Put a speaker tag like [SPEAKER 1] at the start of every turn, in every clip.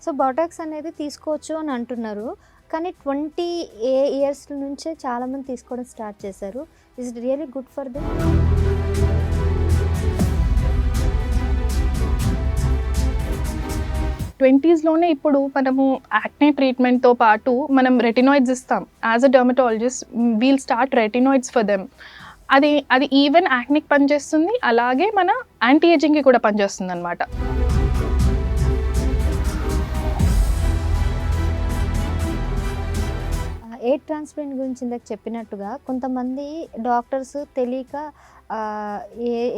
[SPEAKER 1] So Botox అనేది తీసుకోవచ్చు అని అంటున్నారు. కానీ 20 ఇయర్స్ నుంచే చాలామంది తీసుకోవడం స్టార్ట్ చేశారు. Is it really good for them?
[SPEAKER 2] 20స్‌లోనే ఇప్పుడు మనము యాక్నే ట్రీట్మెంట్‌తో పాటు మనం రెటినాయిడ్స్ ఇస్తాం. As a dermatologist we'll start retinoids for them. అది ఈవెన్ యాక్నీకి పనిచేస్తుంది. అలాగే మన యాంటీ ఏజింగ్‌కి కూడా పనిచేస్తుందనమాట.
[SPEAKER 1] ఎయిర్ ట్రాన్స్‌ప్లాంట్ గురించి ఇందాక చెప్పినట్టుగా కొంతమంది డాక్టర్స్ తెలియక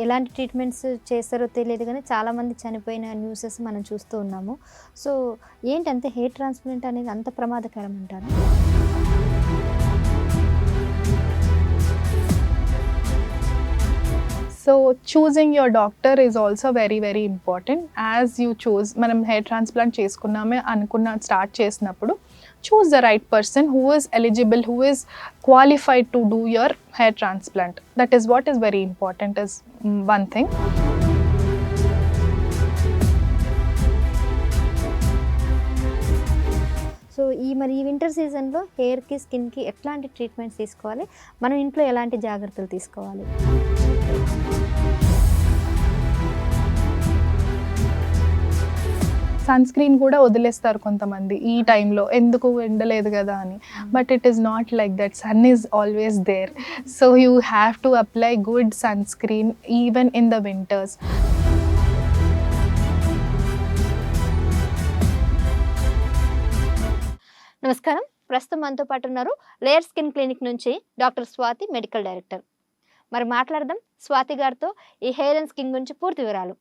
[SPEAKER 1] ఎలాంటి ట్రీట్మెంట్స్ చేస్తారో తెలియదు కానీ చాలామంది చనిపోయిన న్యూసెస్ మనం చూస్తూ ఉన్నాము. సో ఏంటంటే హెయిర్ ట్రాన్స్‌ప్లాంట్ అనేది అంత ప్రమాదకరం అంటారా?
[SPEAKER 2] So choosing your doctor is also very very important. As you choose మనం హెయిర్ ట్రాన్స్ప్లాంట్ చేసుకున్నామే స్టార్ట్ చేసినప్పుడు choose the right person who is eligible, who is qualified to do your hair transplant. That is what is very important is one thing.
[SPEAKER 1] So ఈ winter సీజన్లో హెయిర్కి స్కిన్కి ఎట్లాంటి treatments తీసుకోవాలి, మనం ఇంట్లో ఎలాంటి జాగ్రత్తలు తీసుకోవాలి?
[SPEAKER 2] సన్ స్క్రీన్ కూడా వదిలేస్తారు కొంతమంది ఈ టైంలో, ఎందుకు ఎండలేదు కదా అని. But it is not like that. Sun is always there. So you have to apply good sunscreen even in the winters.
[SPEAKER 1] నమస్కారం. ప్రస్తుతం మనతో పాటు ఉన్నారు లేయర్ స్కిన్ క్లినిక్ నుంచి డాక్టర్ స్వాతి, మెడికల్ డైరెక్టర్. మరి మాట్లాడదాం స్వాతి గారితో ఈ హెయిర్ అండ్ స్కిన్ గురించి పూర్తి వివరాలు.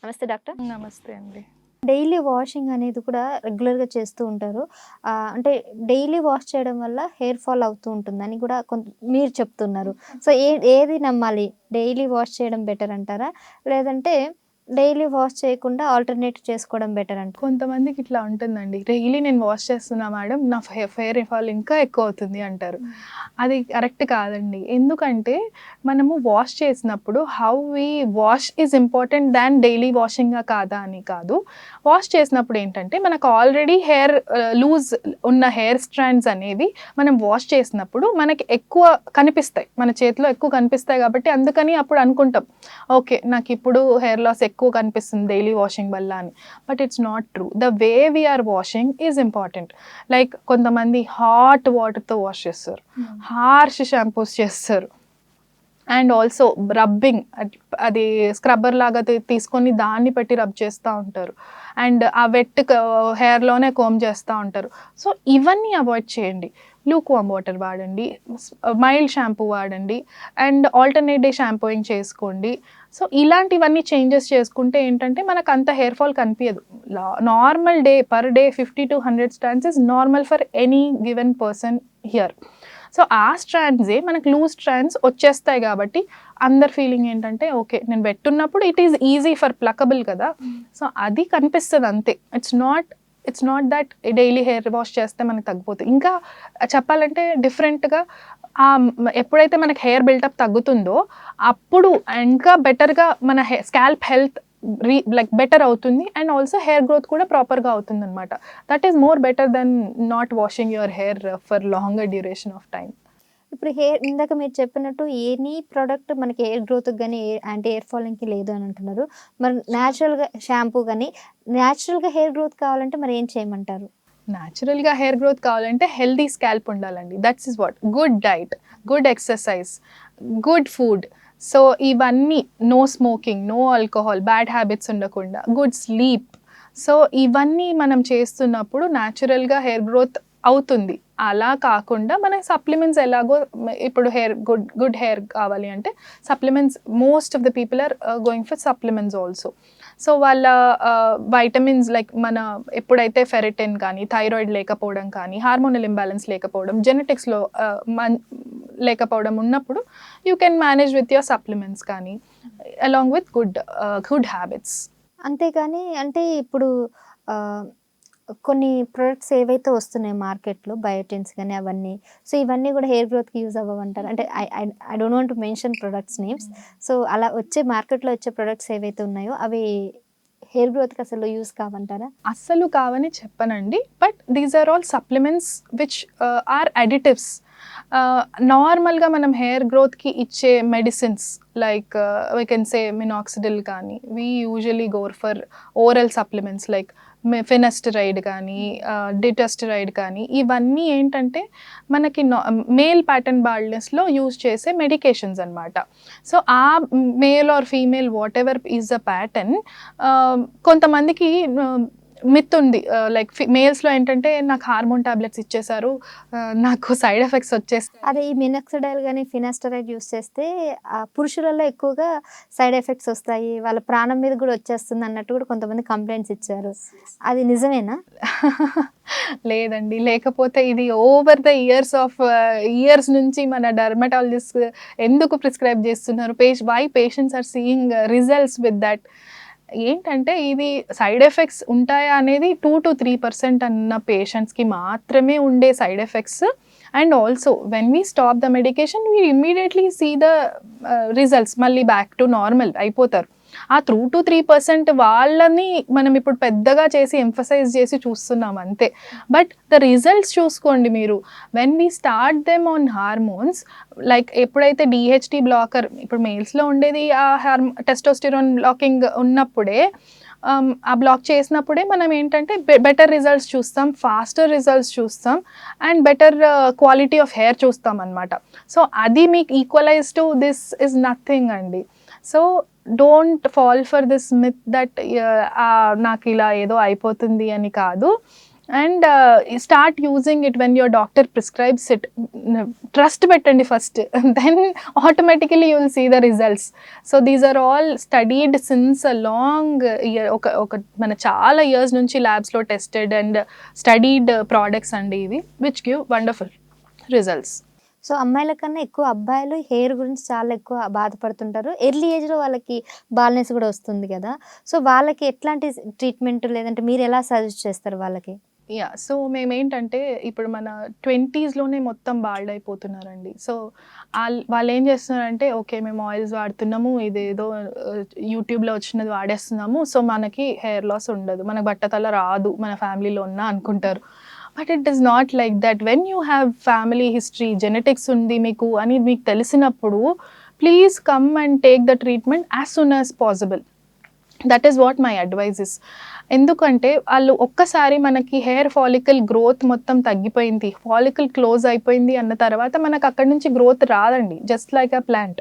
[SPEAKER 1] నమస్తే డాక్టర్.
[SPEAKER 2] నమస్తే అండి.
[SPEAKER 1] డైలీ వాషింగ్ అనేది కూడా రెగ్యులర్గా చేస్తూ ఉంటారు. అంటే డైలీ వాష్ చేయడం వల్ల హెయిర్ ఫాల్ అవుతూ ఉంటుందని కూడా మీరు చెప్తున్నారు. సో ఏది నమ్మాలి? డైలీ వాష్ చేయడం బెటర్ అంటారా, లేదంటే డైలీ వాష్ చేయకుండా ఆల్టర్నేట్ చేసుకోవడం బెటర్ అంట?
[SPEAKER 2] కొంతమందికి ఇట్లా ఉంటుందండి, డైలీ నేను వాష్ చేస్తున్నా మేడం, నా హెయిర్ ఫాల్ ఇంకా ఎక్కువ అవుతుంది అంటారు. అది కరెక్ట్ కాదండి. ఎందుకంటే మనము వాష్ చేసినప్పుడు how we wash is important than daily washing కాదా అని కాదు. వాష్ చేసినప్పుడు ఏంటంటే మనకు ఆల్రెడీ హెయిర్ లూజ్ ఉన్న హెయిర్ స్ట్రాండ్స్ అనేవి మనం వాష్ చేసినప్పుడు మనకి ఎక్కువ కనిపిస్తాయి, మన చేతిలో ఎక్కువ కనిపిస్తాయి. కాబట్టి అందుకని అప్పుడు అనుకుంటాం ఓకే నాకు ఇప్పుడు హెయిర్ లాస్ ఎక్కువ కనిపిస్తుంది డైలీ వాషింగ్ వల్ల అని. But it's not true. The way we're washing is important. Like కొంతమంది హాట్ వాటర్తో వాష్ చేస్తారు, హార్ష్ షాంపూస్ చేస్తారు, అండ్ ఆల్సో రబ్బింగ్, అది స్క్రబ్బర్ లాగా తీసుకొని దాన్ని పెట్టి రబ్ చేస్తూ ఉంటారు, అండ్ ఆ వెట్ హెయిర్లోనే కోమ్ చేస్తూ ఉంటారు. సో ఇవన్నీ అవాయిడ్ చేయండి. లూక్ వామ్ వాటర్ వాడండి, మైల్డ్ షాంపూ వాడండి, అండ్ ఆల్టర్నేట్ డే షాంపూయింగ్ చేసుకోండి. సో ఇలాంటివన్నీ చేంజెస్ చేసుకుంటే ఏంటంటే మనకు అంత హెయిర్ ఫాల్ కనిపించదు. Normal day per day 50 to 100 strands is normal for any given person here. So ఆ స్ట్రాండ్సే మనకు లూజ్ స్ట్రాండ్స్ వచ్చేస్తాయి. కాబట్టి అందరి ఫీలింగ్ ఏంటంటే ఓకే నేను పెట్టున్నప్పుడు ఇట్ ఈస్ ఈజీ ఫర్ ప్లకబుల్ కదా, సో అది కనిపిస్తుంది అంతే. It's not that daily hair wash చేస్తే మనకు తగ్గిపోతుంది. ఇంకా చెప్పాలంటే డిఫరెంట్గా ఎప్పుడైతే మనకి హెయిర్ బిల్టప్ తగ్గుతుందో అప్పుడు ఇంకా బెటర్గా మన స్కాల్ప్ హెల్త్ లైక్ బెటర్ అవుతుంది, అండ్ ఆల్సో హెయిర్ గ్రోత్ కూడా ప్రాపర్గా అవుతుంది అనమాట. That is more better than not washing your hair for longer duration of time.
[SPEAKER 1] ఇప్పుడు హెయిర్ ఇందాక మీరు చెప్పినట్టు ఎనీ ప్రోడక్ట్ మనకి హెయిర్ గ్రోత్కి కానీ యాంటీ హెయిర్ ఫాలింగ్కి లేదు అని అంటున్నారు. మరి న్యాచురల్గా షాంపూ కానీ న్యాచురల్గా హెయిర్ గ్రోత్ కావాలంటే మరి ఏం చేయమంటారు?
[SPEAKER 2] న్యాచురల్గా హెయిర్ గ్రోత్ కావాలంటే హెల్దీ స్కాల్ప్ ఉండాలండి. That's is what good diet, good exercise, good food. So ఇవన్నీ, no smoking, no alcohol, bad habits ఉండకుండా, గుడ్ స్లీప్. సో ఇవన్నీ మనం చేస్తున్నప్పుడు న్యాచురల్గా హెయిర్ గ్రోత్ అవుతుంది. అలా కాకుండా మన సప్లిమెంట్స్ ఎలాగో ఇప్పుడు హెయిర్ గుడ్ హెయిర్ కావాలి అంటే supplements, most of the people are going for supplements also. So వాళ్ళ వైటమిన్స్ లైక్ మన ఎప్పుడైతే ఫెరిటిన్ కానీ, థైరాయిడ్ లేకపోవడం కానీ, హార్మోనల్ ఇంబ్యాలెన్స్ లేకపోవడం, జెనెటిక్స్లో లేకపోవడం ఉన్నప్పుడు you can manage with your supplements కానీ అలాంగ్ విత్ గుడ్ హ్యాబిట్స్.
[SPEAKER 1] అంతేగాని అంటే ఇప్పుడు కొన్ని ప్రొడక్ట్స్ ఏవైతే వస్తున్నాయి మార్కెట్లో, బయోటిన్స్ కానీ అవన్నీ, సో ఇవన్నీ కూడా హెయిర్ గ్రోత్కి యూజ్ అవ్వమంటారు? అంటే I don't want to mention products names. So అలా వచ్చే మార్కెట్లో వచ్చే ప్రొడక్ట్స్ ఏవైతే ఉన్నాయో అవి హెయిర్ గ్రోత్కి అసలు యూస్ కావంటారా?
[SPEAKER 2] అస్సలు కావని చెప్పనండి, but these are all supplements which are additives. నార్మల్గా మనం హెయిర్ గ్రోత్కి ఇచ్చే medicines like we can say minoxidil కానీ, we usually go for oral supplements like finasteride కానీ, డిటస్టరైడ్ కానీ, ఇవన్నీ ఏంటంటే మనకి మేల్ ప్యాటర్న్ బాల్డ్నెస్లో యూజ్ చేసే మెడికేషన్స్ అనమాట. సో ఆ male or female whatever is the pattern, కొంతమందికి మిత్ ఉంది, లైక్ మేల్స్లో ఏంటంటే నాకు హార్మోన్ టాబ్లెట్స్ ఇచ్చేసారు, నాకు సైడ్ ఎఫెక్ట్స్ వచ్చేస్తాయి.
[SPEAKER 1] అదే ఈ మినాక్సిడైల్ కానీ ఫినాస్టరైడ్ యూస్ చేస్తే పురుషులలో ఎక్కువగా సైడ్ ఎఫెక్ట్స్ వస్తాయి, వాళ్ళ ప్రాణం మీద కూడా వచ్చేస్తుంది అన్నట్టు కూడా కొంతమంది కంప్లైంట్స్ ఇచ్చారు. అది నిజమేనా?
[SPEAKER 2] లేదండి, లేకపోతే ఇది ఓవర్ ద ఇయర్స్ నుంచి మన డర్మటాలజిస్ట్ ఎందుకు ప్రిస్క్రైబ్ చేస్తున్నారు, why patients are seeing results with that. ఏంటంటే ఇది సైడ్ ఎఫెక్ట్స్ ఉంటాయా అనేది 2 to 3% అన్న పేషెంట్స్కి మాత్రమే ఉండే side effects. And also when we stop the medication we immediately see the results, మళ్ళీ బ్యాక్ టు నార్మల్ అయిపోతారు. ఆ 2 to 3% వాళ్ళని మనం ఇప్పుడు పెద్దగా చేసి ఎంఫసైజ్ చేసి చూస్తున్నాం అంతే. బట్ ద రిజల్ట్స్ చూసుకోండి మీరు, when we start them on hormones, like ఎప్పుడైతే డిహెచ్టి బ్లాకర్ ఇప్పుడు మేల్స్లో ఉండేది ఆ టెస్టోస్టిరోన్ బ్లాకింగ్ ఉన్నప్పుడే, ఆ బ్లాక్ చేసినప్పుడే మనం ఏంటంటే బెటర్ రిజల్ట్స్ చూస్తాం, ఫాస్టర్ రిజల్ట్స్ చూస్తాం, and better quality of hair చూస్తాం అనమాట. సో అది మీకు equalize to this is nothing అండి. So don't fall for this myth that నాకు ఇలా ఏదో అయిపోతుంది అని కాదు. And start using it when your doctor prescribes it. Trust పెట్టండి first, then automatically you will see the results. So these are all studied since a long year, ఒక మన చాలా ఇయర్స్ నుంచి ల్యాబ్స్లో టెస్టెడ్ అండ్ స్టడీడ్ ప్రోడక్ట్స్ అండి ఇవి, which give wonderful results.
[SPEAKER 1] So అమ్మాయిల కన్నా ఎక్కువ అబ్బాయిలు హెయిర్ గురించి చాలా ఎక్కువ బాధపడుతుంటారు. ఎర్లీ ఏజ్లో వాళ్ళకి బాల్నెస్ కూడా వస్తుంది కదా, సో వాళ్ళకి ఎట్లాంటి ట్రీట్మెంట్ లేదంటే మీరు ఎలా సజెస్ట్ చేస్తారు వాళ్ళకి?
[SPEAKER 2] యా, సో మేమేంటంటే ఇప్పుడు మన 20sలోనే మొత్తం బాల్డ్ అయిపోతున్నారండి. సో వాళ్ళు ఏం చేస్తున్నారంటే, ఓకే మేము ఆయిల్స్ వాడుతున్నాము, ఇదేదో యూట్యూబ్లో వచ్చినది వాడేస్తున్నాము, సో మనకి హెయిర్ లాస్ ఉండదు, మనకు బట్టతల రాదు మన ఫ్యామిలీలో ఉన్నా అనుకుంటారు. But it is not like that. When you have family history, genetics ఉంది మీకు అని మీకు తెలిసినప్పుడు, please come and take the treatment as soon as possible. That is what my advice is. ఎందుకంటే వాళ్ళు ఒక్కసారి మనకి హెయిర్ ఫాలికల్ గ్రోత్ మొత్తం తగ్గిపోయింది, ఫాలికల్ క్లోజ్ అయిపోయింది అన్న తర్వాత మనకు అక్కడి నుంచి గ్రోత్ రాదండి, just like a plant.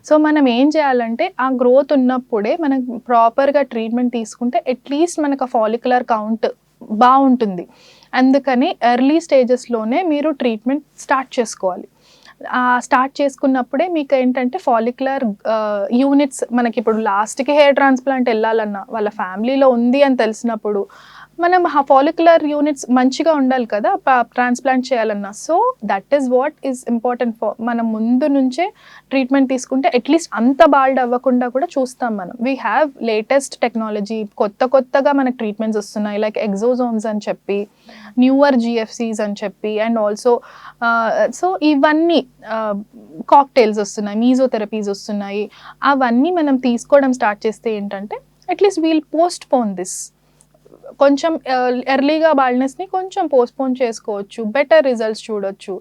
[SPEAKER 2] So మనం ఏం చేయాలంటే ఆ గ్రోత్ ఉన్నప్పుడే మనం ప్రాపర్గా ట్రీట్మెంట్ తీసుకుంటే అట్లీస్ట్ మనకు ఆ ఫాలికులర్ కౌంట్ బాగుంటుంది. అందుకని ఎర్లీ స్టేజెస్లోనే మీరు ట్రీట్మెంట్ స్టార్ట్ చేసుకోవాలి. స్టార్ట్ చేసుకున్నప్పుడే మీకు ఏంటంటే ఫాలిక్యులర్ యూనిట్స్, మనకి ఇప్పుడు లాస్ట్కి హెయిర్ ట్రాన్స్ప్లాంట్ వెళ్ళాలన్నా వాళ్ళ ఫ్యామిలీలో ఉంది అని తెలిసినప్పుడు మనం ఆ ఫాలిక్యులర్ యూనిట్స్ మంచిగా ఉండాలి కదా ట్రాన్స్ప్లాంట్ చేయాలన్నా. So that is what is important. మనం ముందు నుంచే ట్రీట్మెంట్ తీసుకుంటే అట్లీస్ట్ అంత బాల్డ్ అవ్వకుండా కూడా చూస్తాం మనం. వీ హ్యావ్ లేటెస్ట్ టెక్నాలజీ, కొత్తగా మనకు ట్రీట్మెంట్స్ వస్తున్నాయి లైక్ ఎగ్జోజోమ్స్ అని చెప్పి, న్యూవర్ జిఎఫ్సీస్ అని చెప్పి, అండ్ ఆల్సో సో ఇవన్నీ కాక్టైల్స్ వస్తున్నాయి, మీజోథెరపీస్ వస్తున్నాయి. అవన్నీ మనం తీసుకోవడం స్టార్ట్ చేస్తే ఏంటంటే at least we'll postpone this, కొంచెం ఎర్లీగా బాల్డ్నెస్ని కొంచెం పోస్ట్పోన్ చేసుకోవచ్చు, బెటర్ రిజల్ట్స్ చూడొచ్చు.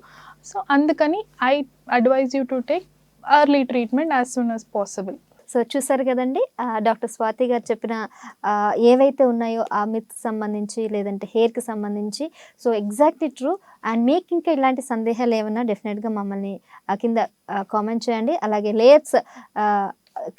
[SPEAKER 2] సో అందుకని I advise you to take early treatment as soon as possible.
[SPEAKER 1] So చూసారు కదండి, డాక్టర్ స్వాతి గారు చెప్పిన ఏవైతే ఉన్నాయో ఆ మిత్ సంబంధించి లేదంటే హెయిర్కి సంబంధించి, సో ఎగ్జాక్ట్లీ ట్రూ. అండ్ మీకు ఇంకా ఇలాంటి సందేహాలు ఏమన్నా డెఫినెట్గా మమ్మల్ని కింద కామెంట్ చేయండి. అలాగే లేయర్స్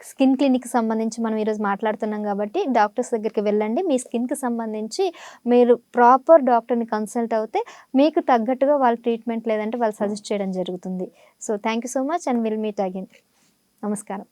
[SPEAKER 1] స్కిన్ క్లినిక్ సంబంధించి మనం ఈరోజు మాట్లాడుతున్నాం కాబట్టి డాక్టర్స్ దగ్గరికి వెళ్ళండి. మీ స్కిన్కి సంబంధించి మీరు ప్రాపర్ డాక్టర్ని కన్సల్ట్ అవుతే మీకు తగ్గట్టుగా వాళ్ళ ట్రీట్మెంట్ లేదంటే వాళ్ళు సజెస్ట్ చేయడం జరుగుతుంది. So thank you so much and will meet again. నమస్కారం.